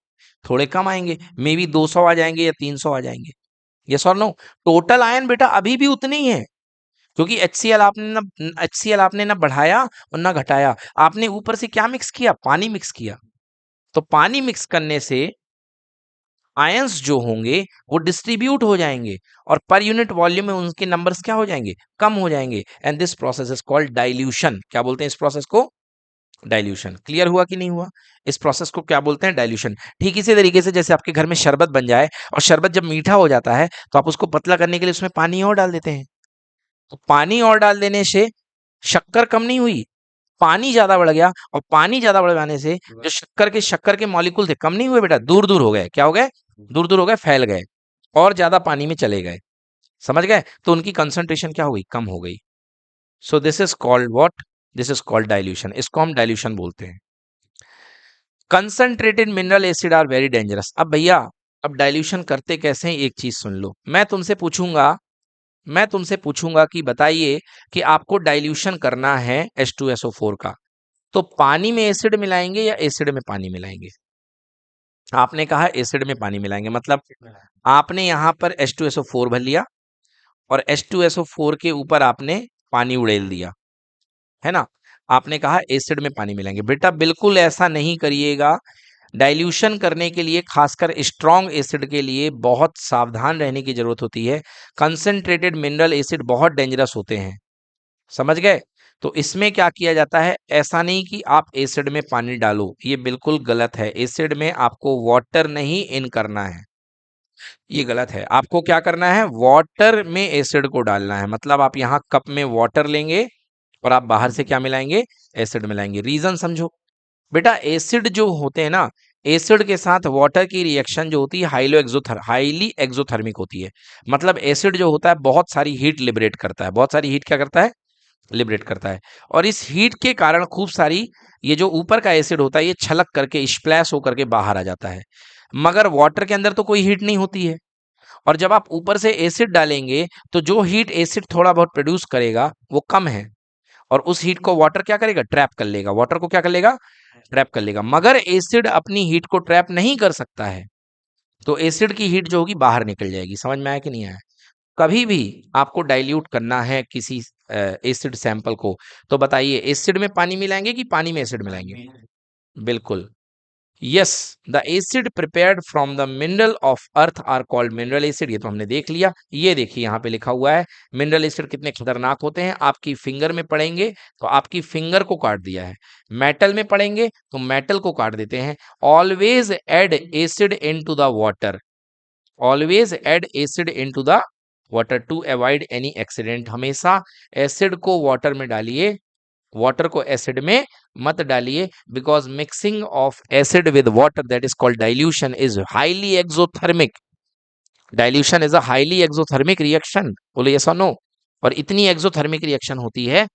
थोड़े कम आएंगे, मे बी 200 आ जाएंगे या 300 आ जाएंगे। यस और नो? टोटल आयन बेटा अभी भी उतने ही है, क्योंकि HCl आपने ना बढ़ाया और ना घटाया, आपने ऊपर से क्या मिक्स किया? पानी मिक्स किया। तो पानी मिक्स करने से आयंस जो होंगे वो डिस्ट्रीब्यूट हो जाएंगे और पर यूनिट वॉल्यूम में उनके नंबर्स क्या हो जाएंगे? कम हो जाएंगे। And this process is called dilution. क्या बोलते हैं इस प्रोसेस को? डाइल्यूशन। क्लियर हुआ कि नहीं हुआ? इस प्रोसेस को क्या बोलते हैं? डाइल्यूशन। ठीक इसी तरीके से जैसे आपके घर में शरबत बन जाए और शरबत जब मीठा हो जाता है तो आप उसको पतला करने के लिए उसमें पानी और डाल देते हैं। तो पानी और डाल देने से शक्कर कम नहीं हुई, पानी ज्यादा बढ़ गया, और पानी ज्यादा बढ़ जाने से जो शक्कर के मॉलिक्यूल थे कम नहीं हुए बेटा, दूर दूर हो गए। क्या हो गए? दूर दूर हो गए, फैल गए और ज्यादा पानी में चले गए। समझ गए? तो उनकी कंसंट्रेशन क्या हो गई? कम हो गई। So this is called what? This is called dilution. इसको हम डाइल्यूशन बोलते हैं। Concentrated mineral acid are very dangerous. अब भैया, अब डाइल्यूशन करते कैसे हैं? एक चीज सुन लो। मैं तुमसे पूछूंगा कि बताइए कि आपको डाइल्यूशन करना है H2SO4 का, तो पानी में एसिड मिलाएंगे या एसिड में पानी मिलाएंगे? आपने कहा एसिड में पानी मिलाएंगे, मतलब आपने यहां पर H2SO4 भर लिया और H2SO4 के ऊपर आपने पानी उड़ेल दिया, है ना? आपने कहा एसिड में पानी मिलाएंगे। बेटा बिल्कुल ऐसा नहीं करिएगा। डाइल्यूशन करने के लिए, खासकर स्ट्रॉन्ग एसिड के लिए, बहुत सावधान रहने की जरूरत होती है। कंसंट्रेटेड मिनरल एसिड बहुत डेंजरस होते हैं। समझ गए? तो इसमें क्या किया जाता है? ऐसा नहीं कि आप एसिड में पानी डालो, ये बिल्कुल गलत है। एसिड में आपको वाटर नहीं इन करना है, ये गलत है। आपको क्या करना है? वाटर में एसिड को डालना है। मतलब आप यहाँ कप में वाटर लेंगे और आप बाहर से क्या मिलाएंगे? एसिड मिलाएंगे। रीजन समझो बेटा। एसिड जो होते हैं ना, एसिड के साथ वाटर की रिएक्शन जो होती है हाईली एक्सोथर्मिक होती है। मतलब एसिड जो होता है बहुत सारी हीट लिबरेट करता है। बहुत सारी हीट क्या करता है? लिबरेट करता है। और इस हीट के कारण खूब सारी, ये जो ऊपर का एसिड होता है ये छलक करके, स्प्लैश होकर के बाहर आ जाता है। मगर वाटर के अंदर तो कोई हीट नहीं होती है, और जब आप ऊपर से एसिड डालेंगे तो जो हीट एसिड थोड़ा बहुत प्रोड्यूस करेगा वो कम है, और उस हीट को वाटर क्या करेगा? ट्रैप कर लेगा। वाटर को क्या कर लेगा? ट्रैप कर लेगा। मगर एसिड अपनी हीट को ट्रैप नहीं कर सकता है, तो एसिड की हीट जो होगी बाहर निकल जाएगी। समझ में आया कि नहीं आया? कभी भी आपको डाइल्यूट करना है किसी एसिड सैंपल को, तो बताइए एसिड में पानी मिलाएंगे कि पानी में एसिड मिलाएंगे? बिल्कुल, yes. The acid prepared from the mineral of earth are called mineral acid. ये तो हमने देख लिया। ये देखिए यहाँ पे लिखा हुआ है मिनरल एसिड कितने खतरनाक होते हैं। आपकी फिंगर में पड़ेंगे तो आपकी फिंगर को काट दिया है, मेटल में पड़ेंगे तो मेटल को काट देते हैं। Always add acid into the water, always add acid into the water to avoid any accident. हमेशा एसिड को वाटर में डालिए, वाटर को एसिड में मत डालिए, because mixing of acid with water, that is called dilution, is highly exothermic. Dilution is a highly exothermic reaction. बोले यस और नो? और इतनी एक्सोथर्मिक रिएक्शन होती है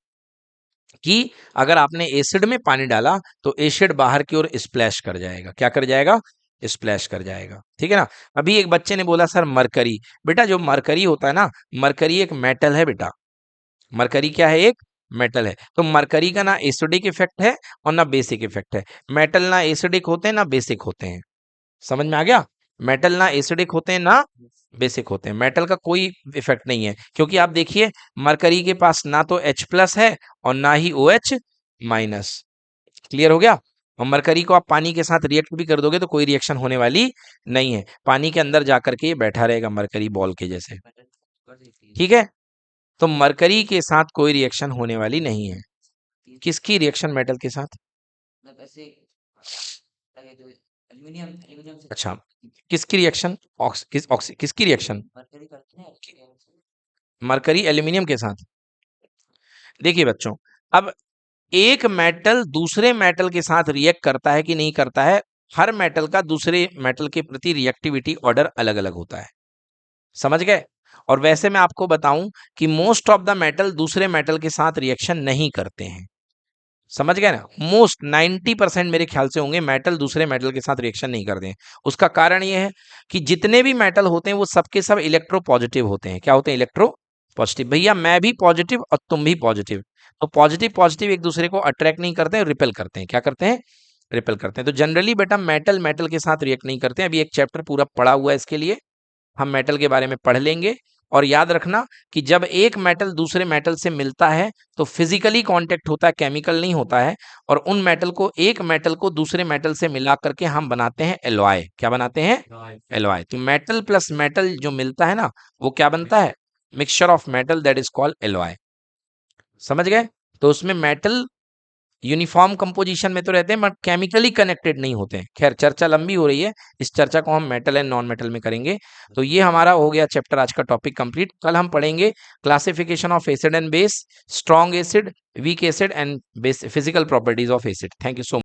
कि अगर आपने एसिड में पानी डाला तो एसिड बाहर की ओर स्प्लैश कर जाएगा। क्या कर जाएगा? स्प्लैश कर जाएगा। ठीक है ना? अभी एक बच्चे ने बोला सर मरकरी। बेटा जो मरकरी होता है ना, मरकरी एक मेटल है बेटा। मरकरी क्या है? एक मेटल है। तो मरकरी का ना एसिडिक इफेक्ट है और ना बेसिक इफेक्ट है। मेटल ना एसिडिक होते हैं ना बेसिक होते हैं। समझ में आ गया? मेटल ना एसिडिक होते हैं ना बेसिक होते हैं। मेटल का कोई इफेक्ट नहीं है, क्योंकि आप देखिए मरकरी के पास ना तो H+ है और ना ही OH-। क्लियर हो गया? और मरकरी को आप पानी के साथ रिएक्ट भी कर दोगे तो कोई रिएक्शन होने वाली नहीं है। पानी के अंदर जाकर के ये बैठा रहेगा मरकरी बॉल के जैसे। ठीक है? तो मरकरी के साथ कोई रिएक्शन होने वाली नहीं है। किसकी रिएक्शन मेटल के साथ? अच्छा, किसकी रिएक्शन? किसकी रिएक्शन? मरकरी एल्यूमिनियम के साथ। देखिए बच्चों, अब एक मेटल दूसरे मेटल के साथ रिएक्ट करता है कि नहीं करता है? हर मेटल का दूसरे मेटल के प्रति रिएक्टिविटी ऑर्डर अलग अलग होता है। समझ गए? और वैसे मैं आपको बताऊं कि मोस्ट ऑफ द मेटल दूसरे मेटल के साथ रिएक्शन नहीं करते हैं। समझ गए ना, मोस्ट 90% मेरे ख्याल से होंगे मेटल दूसरे मेटल के साथ रिएक्शन नहीं करते हैं। उसका कारण ये है कि जितने भी मेटल होते हैं वो सबके सब इलेक्ट्रो पॉजिटिव होते हैं। क्या होते हैं? Electro positive. भैया मैं भी पॉजिटिव और तुम भी पॉजिटिव, तो पॉजिटिव पॉजिटिव एक दूसरे को अट्रैक्ट नहीं करते हैं, रिपेल करते हैं। क्या करते हैं? रिपेल करते हैं। तो जनरली बेटा मेटल मेटल के साथ रिएक्ट नहीं करते हैं। अभी एक चैप्टर पूरा पड़ा हुआ है इसके लिए, हम मेटल के बारे में पढ़ लेंगे। और याद रखना कि जब एक मेटल दूसरे मेटल से मिलता है तो फिजिकली कांटेक्ट होता है, केमिकल नहीं होता है। और उन मेटल को, एक मेटल को दूसरे मेटल से मिला करके हम बनाते हैं एलॉय। क्या बनाते हैं? एलॉय। तो मेटल प्लस मेटल जो मिलता है ना, वो क्या बनता है? Mixture of metal, that is called alloy. समझ गए? तो उसमें मेटल यूनिफॉर्म कंपोजिशन में तो रहते हैं बट केमिकली कनेक्टेड नहीं होते हैं। खैर चर्चा लंबी हो रही है, इस चर्चा को हम मेटल एंड नॉन मेटल में करेंगे। तो ये हमारा हो गया चैप्टर, आज का टॉपिक कंप्लीट। कल हम पढ़ेंगे classification of acid and base, strong acid, weak acid and base, physical properties of acid. Thank you so much.